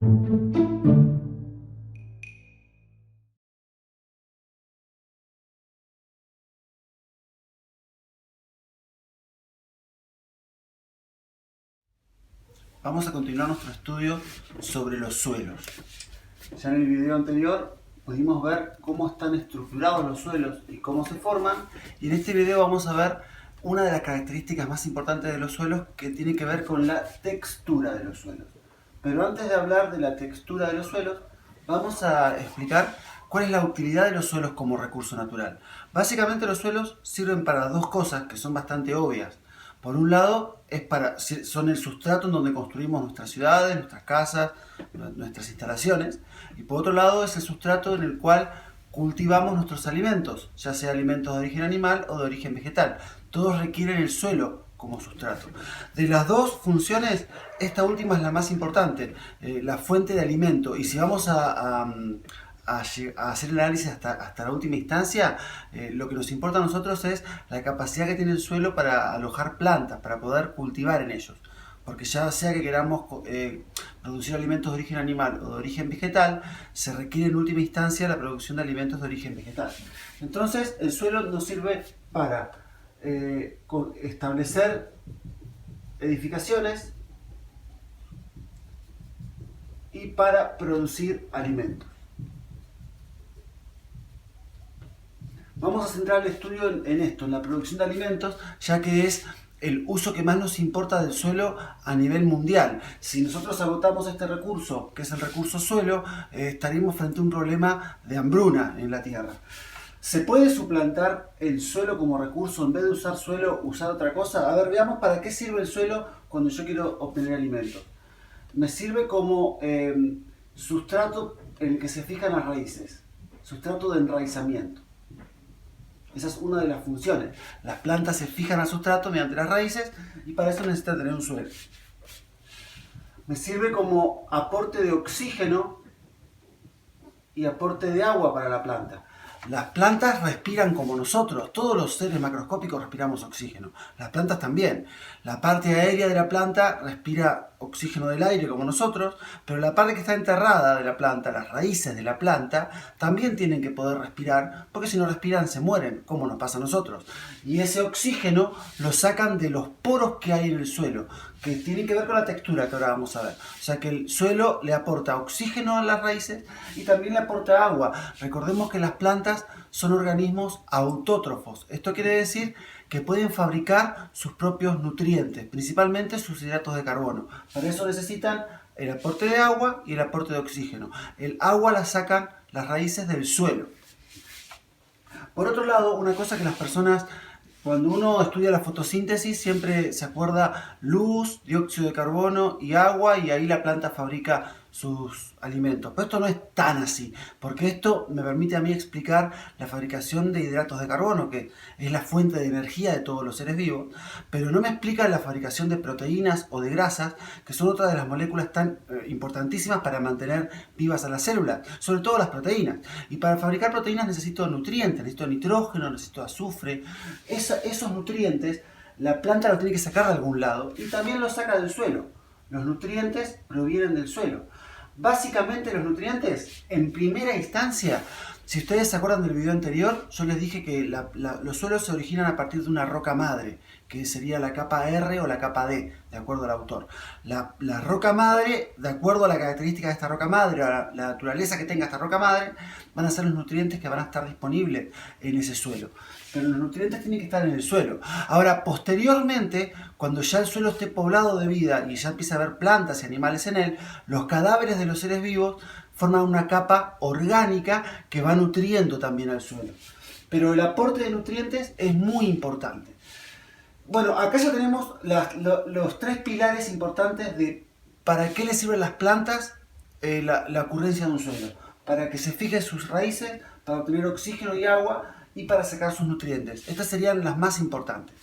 Vamos a continuar nuestro estudio sobre los suelos. Ya en el video anterior pudimos ver cómo están estructurados los suelos y cómo se forman, y en este video vamos a ver una de las características más importantes de los suelos, que tiene que ver con la textura de los suelos. Pero antes de hablar de la textura de los suelos, vamos a explicar cuál es la utilidad de los suelos como recurso natural. Básicamente los suelos sirven para dos cosas que son bastante obvias. Por un lado, son el sustrato en donde construimos nuestras ciudades, nuestras casas, nuestras instalaciones. Y por otro lado, es el sustrato en el cual cultivamos nuestros alimentos, ya sea alimentos de origen animal o de origen vegetal. Todos requieren el suelo como sustrato. De las dos funciones, esta última es la más importante, la fuente de alimento. Y si vamos a hacer el análisis hasta la última instancia, lo que nos importa a nosotros es la capacidad que tiene el suelo para alojar plantas, para poder cultivar en ellos. Porque ya sea que queramos producir alimentos de origen animal o de origen vegetal, se requiere en última instancia la producción de alimentos de origen vegetal. Entonces, el suelo nos sirve para establecer edificaciones y para producir alimentos. Vamos a centrar el estudio en esto, en la producción de alimentos, ya que es el uso que más nos importa del suelo a nivel mundial. Si nosotros agotamos este recurso, que es el recurso suelo, estaríamos frente a un problema de hambruna en la Tierra. ¿Se puede suplantar el suelo como recurso? En vez de usar suelo, usar otra cosa. A ver, veamos para qué sirve el suelo cuando yo quiero obtener alimentos. Me sirve como sustrato en el que se fijan las raíces, sustrato de enraizamiento. Esa es una de las funciones. Las plantas se fijan al sustrato mediante las raíces y para eso necesitan tener un suelo. Me sirve como aporte de oxígeno y aporte de agua para la planta. Las plantas respiran como nosotros, todos los seres macroscópicos respiramos oxígeno, las plantas también. La parte aérea de la planta respira oxígeno del aire como nosotros, pero la parte que está enterrada de la planta, las raíces de la planta, también tienen que poder respirar, porque si no respiran se mueren, como nos pasa a nosotros. Y ese oxígeno lo sacan de los poros que hay en el suelo, que tienen que ver con la textura que ahora vamos a ver. O sea que el suelo le aporta oxígeno a las raíces y también le aporta agua. Recordemos que las plantas son organismos autótrofos. Esto quiere decir que pueden fabricar sus propios nutrientes, principalmente sus hidratos de carbono. Para eso necesitan el aporte de agua y el aporte de oxígeno. El agua la sacan las raíces del suelo. Por otro lado, una cosa que las personas, cuando uno estudia la fotosíntesis, siempre se acuerda luz, dióxido de carbono y agua, y ahí la planta fabrica sus alimentos. Pero esto no es tan así, porque esto me permite a mí explicar la fabricación de hidratos de carbono, que es la fuente de energía de todos los seres vivos, pero no me explica la fabricación de proteínas o de grasas, que son otras de las moléculas tan importantísimas para mantener vivas a las células, sobre todo las proteínas. Y para fabricar proteínas necesito nutrientes, necesito nitrógeno, necesito azufre. Esos nutrientes la planta los tiene que sacar de algún lado y también los saca del suelo. Los nutrientes provienen del suelo. Básicamente los nutrientes, en primera instancia, si ustedes se acuerdan del video anterior, yo les dije que los suelos se originan a partir de una roca madre, que sería la capa R o la capa D, de acuerdo al autor. La roca madre, de acuerdo a la característica de esta roca madre, a la naturaleza que tenga esta roca madre, van a ser los nutrientes que van a estar disponibles en ese suelo. Pero los nutrientes tienen que estar en el suelo. Ahora, posteriormente, cuando ya el suelo esté poblado de vida y ya empieza a haber plantas y animales en él, los cadáveres de los seres vivos forman una capa orgánica que va nutriendo también al suelo. Pero el aporte de nutrientes es muy importante. Bueno, acá ya tenemos los tres pilares importantes de para qué le sirven las plantas la ocurrencia de un suelo. Para que se fijen sus raíces, para obtener oxígeno y agua y para sacar sus nutrientes. Estas serían las más importantes.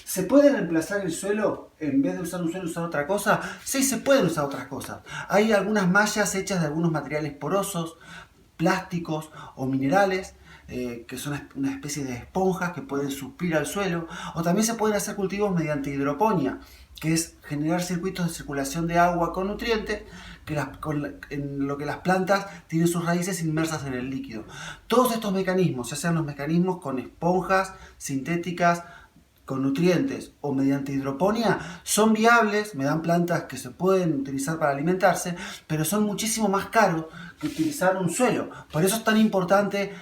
¿Se puede reemplazar el suelo? En vez de usar un suelo, usar otra cosa. Sí, se pueden usar otras cosas. Hay algunas mallas hechas de algunos materiales porosos, plásticos o minerales que son una especie de esponjas que pueden suplir al suelo, o también se pueden hacer cultivos mediante hidroponía, que es generar circuitos de circulación de agua con nutrientes, en lo que las plantas tienen sus raíces inmersas en el líquido. Todos estos mecanismos, ya sean los mecanismos con esponjas sintéticas, con nutrientes o mediante hidroponía, son viables, me dan plantas que se pueden utilizar para alimentarse, pero son muchísimo más caros que utilizar un suelo. Por eso es tan importante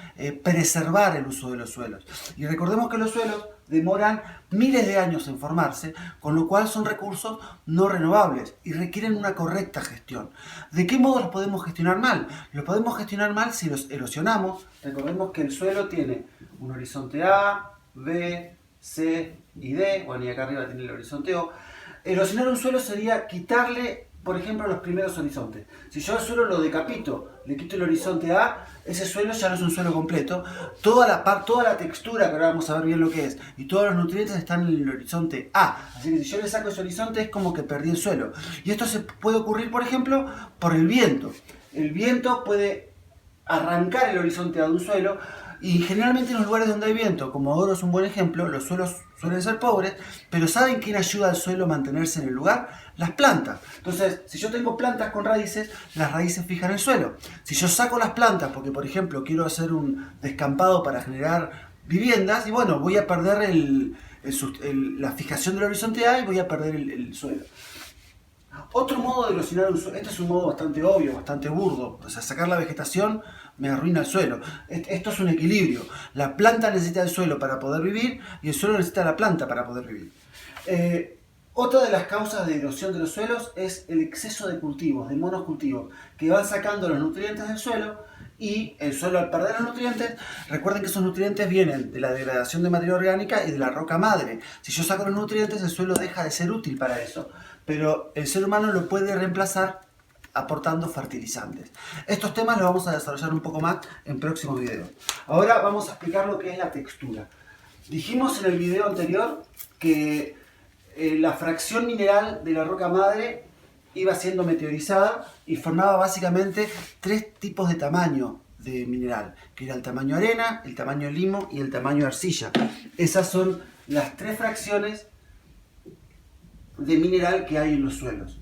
preservar el uso de los suelos. Y recordemos que los suelos demoran miles de años en formarse, con lo cual son recursos no renovables y requieren una correcta gestión. ¿De qué modo los podemos gestionar mal? Los podemos gestionar mal si los erosionamos. Recordemos que el suelo tiene un horizonte A, B, C y D, bueno, y acá arriba tiene el horizonte O. Erosionar un suelo sería quitarle, por ejemplo, los primeros horizontes. Si yo al suelo lo decapito, le quito el horizonte A, ese suelo ya no es un suelo completo. Toda la textura, que ahora vamos a ver bien lo que es, y todos los nutrientes están en el horizonte A. Así que si yo le saco ese horizonte es como que perdí el suelo. Y esto se puede ocurrir, por ejemplo, por el viento. El viento puede arrancar el horizonte A de un suelo. Y generalmente en los lugares donde hay viento, como Oro es un buen ejemplo, los suelos suelen ser pobres, pero ¿saben quién ayuda al suelo a mantenerse en el lugar? Las plantas. Entonces, si yo tengo plantas con raíces, las raíces fijan el suelo. Si yo saco las plantas, porque por ejemplo quiero hacer un descampado para generar viviendas, y bueno, voy a perder la fijación del horizonte A y voy a perder el suelo. Otro modo de erosionar un suelo, este es un modo bastante obvio, bastante burdo, o sea, sacar la vegetación me arruina el suelo. Esto es un equilibrio. La planta necesita el suelo para poder vivir y el suelo necesita la planta para poder vivir. Otra de las causas de erosión de los suelos es el exceso de cultivos, de monocultivos, que van sacando los nutrientes del suelo y el suelo al perder los nutrientes, recuerden que esos nutrientes vienen de la degradación de materia orgánica y de la roca madre. Si yo saco los nutrientes, el suelo deja de ser útil para eso, pero el ser humano lo puede reemplazar aportando fertilizantes. Estos temas los vamos a desarrollar un poco más en próximos videos. Ahora vamos a explicar lo que es la textura. Dijimos en el video anterior que la fracción mineral de la roca madre iba siendo meteorizada y formaba básicamente tres tipos de tamaño de mineral, que era el tamaño arena, el tamaño limo y el tamaño arcilla. Esas son las tres fracciones de mineral que hay en los suelos.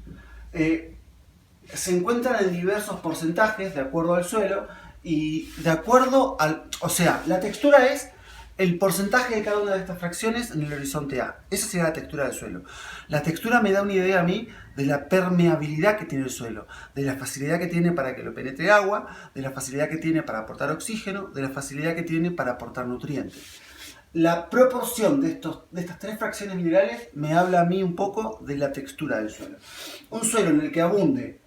Se encuentran en diversos porcentajes de acuerdo al suelo y de acuerdo al... O sea, la textura es el porcentaje de cada una de estas fracciones en el horizonte A. Esa sería la textura del suelo. La textura me da una idea a mí de la permeabilidad que tiene el suelo, de la facilidad que tiene para que lo penetre agua, de la facilidad que tiene para aportar oxígeno, de la facilidad que tiene para aportar nutrientes. La proporción de estas tres fracciones minerales me habla a mí un poco de la textura del suelo. Un suelo en el que abunde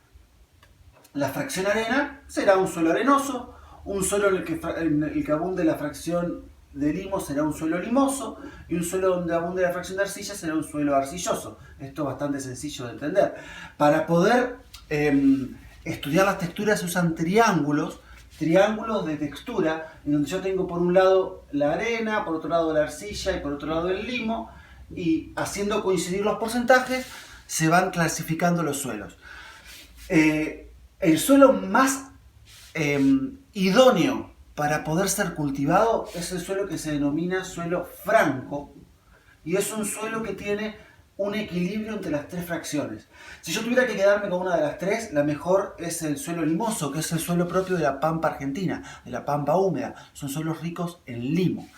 la fracción arena será un suelo arenoso, un suelo en el que abunde la fracción de limo será un suelo limoso y un suelo donde abunde la fracción de arcilla será un suelo arcilloso. Esto es bastante sencillo de entender. Para poder estudiar las texturas se usan triángulos de textura, en donde yo tengo por un lado la arena, por otro lado la arcilla y por otro lado el limo, y haciendo coincidir los porcentajes se van clasificando los suelos. El suelo más idóneo para poder ser cultivado es el suelo que se denomina suelo franco, y es un suelo que tiene un equilibrio entre las tres fracciones. Si yo tuviera que quedarme con una de las tres, la mejor es el suelo limoso, que es el suelo propio de la pampa argentina, de la pampa húmeda. Son suelos ricos en limo.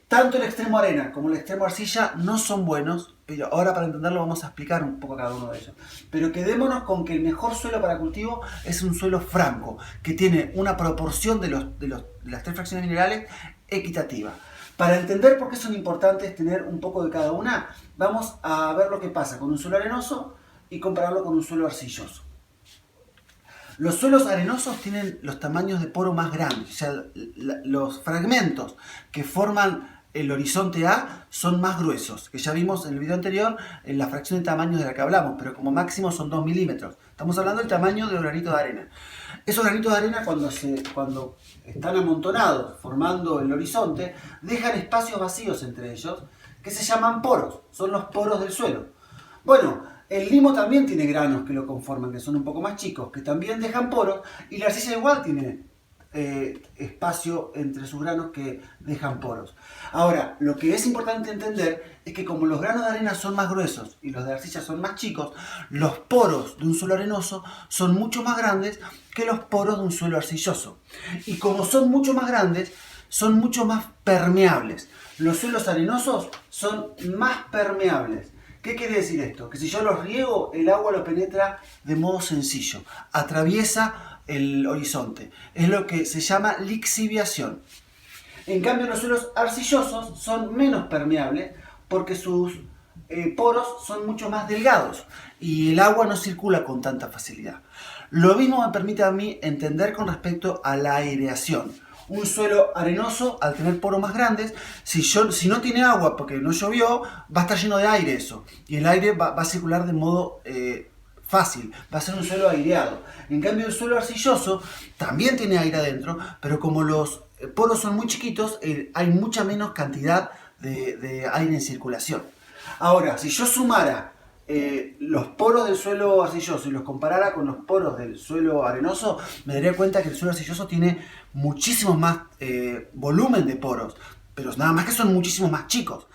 Tanto el extremo arena como el extremo arcilla no son buenos, pero ahora para entenderlo vamos a explicar un poco cada uno de ellos. Pero quedémonos con que el mejor suelo para cultivo es un suelo franco, que tiene una proporción de las tres fracciones minerales equitativa. Para entender por qué son importantes tener un poco de cada una, vamos a ver lo que pasa con un suelo arenoso y compararlo con un suelo arcilloso. Los suelos arenosos tienen los tamaños de poro más grandes, o sea, los fragmentos que forman el horizonte A son más gruesos, que ya vimos en el video anterior en la fracción de tamaños de la que hablamos, pero como máximo son 2 milímetros. Estamos hablando del tamaño de los granitos de arena. Esos granitos de arena cuando están amontonados formando el horizonte, dejan espacios vacíos entre ellos que se llaman poros, son los poros del suelo. Bueno, el limo también tiene granos que lo conforman, que son un poco más chicos, que también dejan poros, y la arcilla igual tiene espacio entre sus granos que dejan poros. Ahora, lo que es importante entender es que como los granos de arena son más gruesos y los de arcilla son más chicos, los poros de un suelo arenoso son mucho más grandes que los poros de un suelo arcilloso. Y como son mucho más grandes, son mucho más permeables. Los suelos arenosos son más permeables. ¿Qué quiere decir esto? Que si yo los riego, el agua lo penetra de modo sencillo, atraviesa el horizonte. Es lo que se llama lixiviación. En cambio, los suelos arcillosos son menos permeables porque sus poros son mucho más delgados y el agua no circula con tanta facilidad. Lo mismo me permite a mí entender con respecto a la aireación. Un suelo arenoso, al tener poros más grandes, si no tiene agua porque no llovió, va a estar lleno de aire eso. Y el aire va a circular de modo fácil, va a ser un suelo aireado. En cambio, el suelo arcilloso también tiene aire adentro, pero como los poros son muy chiquitos, hay mucha menos cantidad de aire en circulación. Ahora, si yo sumara los poros del suelo arcilloso y los comparara con los poros del suelo arenoso, me daría cuenta que el suelo arcilloso tiene muchísimo más volumen de poros, pero nada más que son muchísimo más chicos.